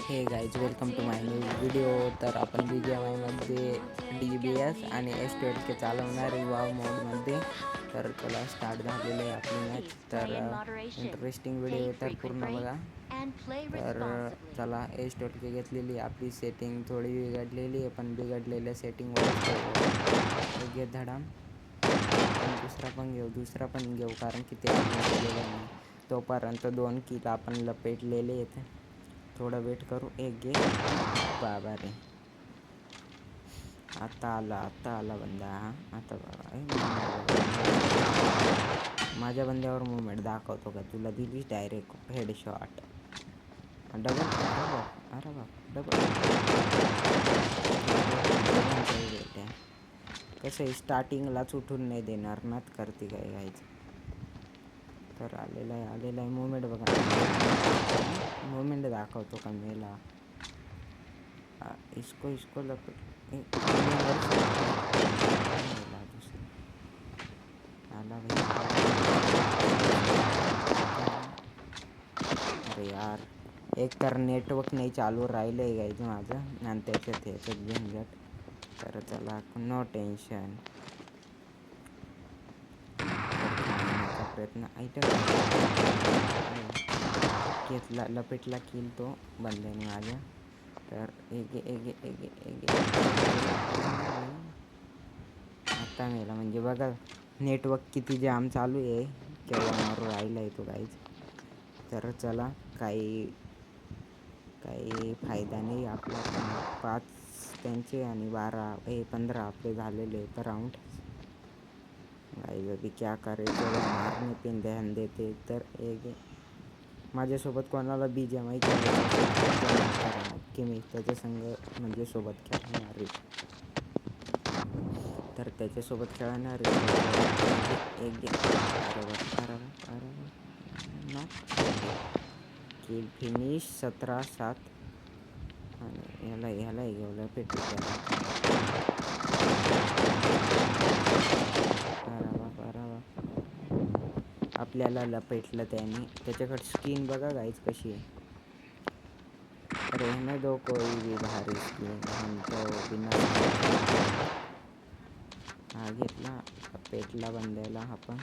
हे guys welcome to my new video. तर आपण BGMI मध्ये DBS आणि S12K चालवणार वाव मोडमध्ये. तर चला स्टार्ट झालेलं आहे आपली मॅच. तर इंटरेस्टिंग व्हिडिओ तर पूर्ण बघा. तर चला S12K घेतलेली. आपली सेटिंग थोडी बिघडलेली आहे, पण बिघडलेल्या सेटिंगवर घे धडाम. दुसरा पण घेऊ कारण की ते नाही. तोपर्यंत 2 किल आपण लपेटलेले आहेत. थोडा वेट करू. एक घे. बाबा रे, आता आला बंदा. आता माझ्या बंद्यावर मुवमेंट दाखवतो का? तुला दिली डायरेक्ट हेडशॉट. डबल. अरे बाप डबल. कसं आहे, स्टार्टिंगलाच उठून नाही देणार नात करते काय घ्यायचं. तर आलेला आहे मुवमेंट बघा. मुवमेंट दाखवतो का मेला. इसको लपेट. अरे यार, एक तर नेटवर्क नाही चालू राहिलं आहे गायचं माझं, आणि त्याच्यात झंझट. तर चला नो टेन्शन. प्रयत्न घेतला, लपेटला किल तो बंद्याने माझ्या. तर एक आता मेला. म्हणजे बघा नेटवर्क किती जाम चालू आहे, केव्हा मारू राहिला आहे तो गाईज. तर चला काही फायदा नाही आपला. 5 त्यांचे आणि 15 आपले झालेले तर राऊंड. गाईज अभी क्या करायचं, मारणे पे ध्यान देते. तर एक माझ्यासोबत कोणाला BGMI की मी त्याच्या संग म्हणजे सोबत खेळणार. तर त्याच्यासोबत खेळणार एक किल फिनिश 17-7. आणि ह्याला घेऊन पेटू. आपल्याला लपेटलं त्याने. त्याच्याकडे स्किन बघा गाईज कशी आहे. रहने दो कोई भी भारी स्किन, हम तो बिना. हा घेतला, पेटला बंद्याला आपण.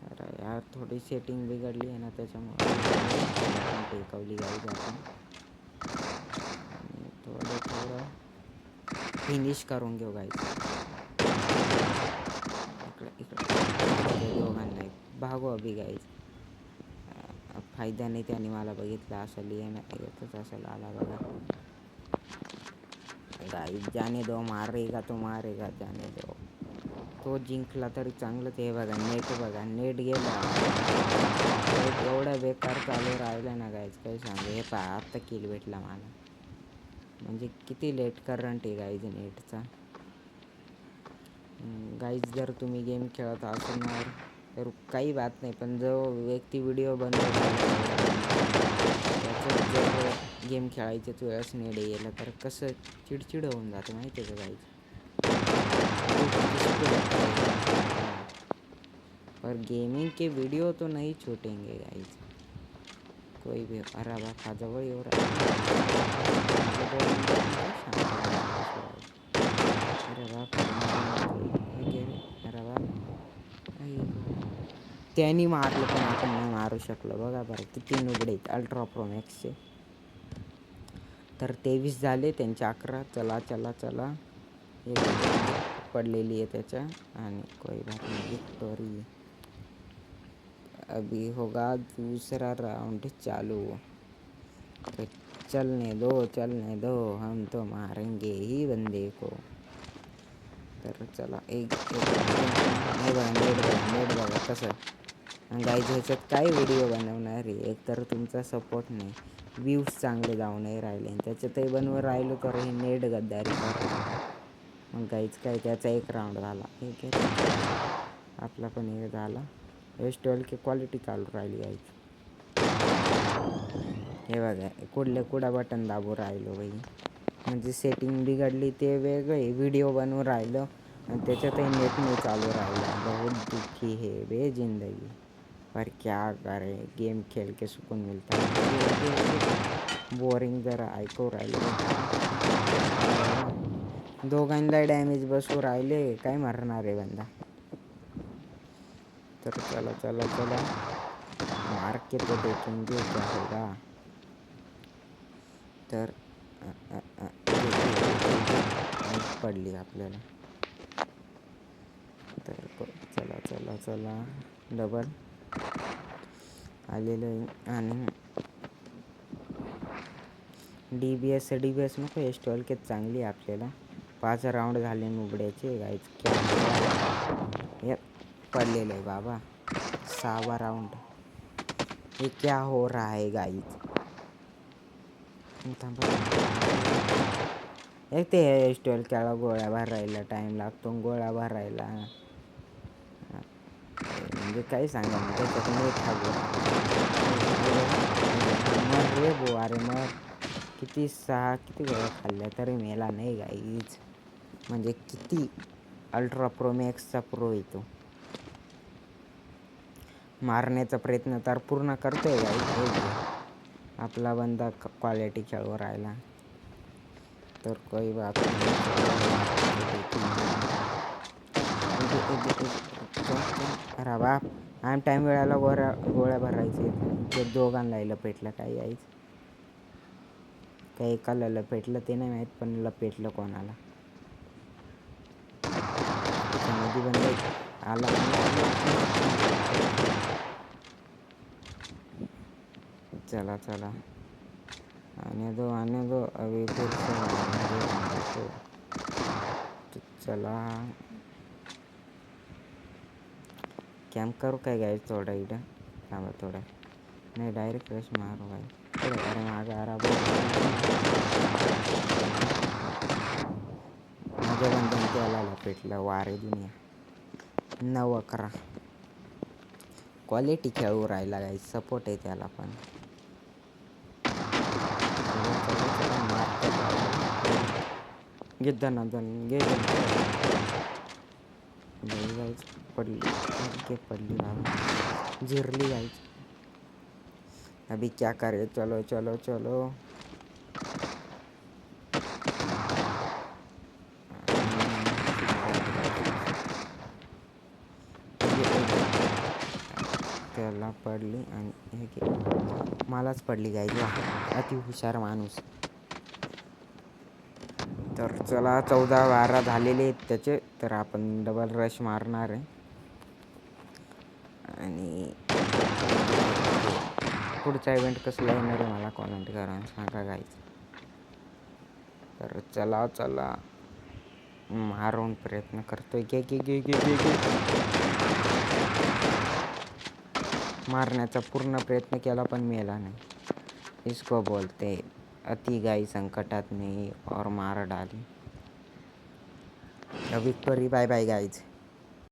अरे यार, थोडी सेटिंग बिघडली आहे ना, त्याच्यामुळे टेकवली गाईज आपण. आणि थोडं फिनिश करून घेऊ गाईज. इकडे दोघांना भागो अभि गाईज. फायदा नाही, त्याने मला बघितलं असेल, येतच असेल. आला बघा गाईज. जाने दो, मारेगा तो मारेगा, जाने दो. तो जिंकला तरी चांगलं. ते बघा नेट गेला. एवढा बेकार चालू राहिला ना गाईज, काही सांगू. हे पहा आत्ता किल भेटला मला. म्हणजे किती लेट करंट आहे गाईज नेटचा. गाईज जर तुम्ही गेम खेळत असणार तर काही बात नाही, पण जो व्यक्ती व्हिडिओ बनवतो त्याचं जर गेम खेळायच्याच वेळेस नेट गेलं तर कसं चिडचिड होऊन जाते माहिती आहे का गाईज. पर गेमिंग के वीडियो तो नहीं छूटेंगे गाइस, कोई भी. अरे खा जवळ येऊ त्यांनी मारलं पण आपण नाही मारू शकलो. बघा बरं किती नुबडे आहेत अल्ट्रा प्रो मॅक्सचे. तर 23 झाले, त्यांचे 11. चला एक पडलेली आहे त्याच्या. आणि कोई बात नहीं, विक्टोरी. अभी होगा दूसरा राउंड चालू. तो चलने दो, हम तो मारेंगे ही बंदे को. तर चला एक नेट बघा कसं. गाईज ह्याच्यात काय व्हिडिओ बनवणार आहे. एक तर तुमचा सपोर्ट नाही, व्ह्यूज चांगले जाऊ नाही राहिले, आणि त्याच्यातही बनवून राहिलो तर हे नेट गद्दारी करतो. मग गाईज काय, त्याचा एक राऊंड झाला. एक आपला पण एक झाला. S12K क्वालिटी चालू राहिली गाईज. हे बघा कुठं बटन दाबू राहिलो बाई. म्हणजे सेटिंग बिघडली ते वेगळे, व्हिडिओ बनवून राहिलो आणि त्याच्यातही नेट नाही चालू राहिला. बहुत दुखी है बे जिंदगी, पर क्या करे, गेम खेल के सुकून मिलता है. बोरिंग जरा ऐकू राहिले. दोघांना डॅमेज बसू राहिले. काय मारणार आहे बंदा. तर चला चला चला मार के तो देखेंगे क्या होगा. तर पडली आपल्याला. तर चला चला चला डबल आलेलं आहे. आणि डी बी एस नको एस्टॉल के चांगली आपल्याला. 5 राऊंड झाले उघड्याचे गाईच. क्या पडलेलं आहे बाबा. 6वा राऊंड. हे क्या हो रहा है गाईच. एक ते एस्टॉल त्याला गोळ्या भरायला टाईम लागतो. गोळ्या भरायला म्हणजे काही सांगा ना त्याच्यात मर रे बो. अरे मर. किती गोळ्या खाल्ल्या तरी मेला नाही गाईच. म्हणजे किती अल्ट्रा प्रो मॅक्सचा प्रो येतो. मारण्याचा प्रयत्न तर पूर्ण करतोय गाईच. आपला बंदा क्वालिटी खेळू राहिला. तर कोई बात नाही. अरे बाप. टाईम वेळाला गोळ्या भरायचे. ते दोघांना लपेटलं काही यायच. काही एकाला लपेटलं ते नाही माहीत. पण लपेटलं कोणाला. त्याच्यामध्ये बंद आला. चला चला आने दो अभी फिर से तो चला कॅम्प करू काय गाईज थोडा इथं. थांबा थोडा. नाही डायरेक्ट रश मारू भाई. अरे मागं आ रहा माझ्या बंधन त्याला लपेटलं. वारे दुनिया 9-11 क्वालिटी खेळू राहिला गाईज. सपोर्ट आहे त्याला पण. गाईज पडली बाबा. जिरली गाईज. अभी क्या करे. चलो चलो चलो. त्याला पडली आणि मलाच पडली गाईज. अति हुशार माणूस. तर चला 14-12 झालेले आहेत त्याचे. तर आपण डबल रश मारणार आहे. आणि पुढचा इव्हेंट कसला येणार आहे मला कॉमेंट करून सांगा गाईज. तर चला चला मारून प्रयत्न करतोय. मारण्याचा पूर्ण प्रयत्न केला पण मेला नाही. इसको बोलते अति गाई संकटात नहीं और मार डाली. विक्टोरी. Bye bye guys.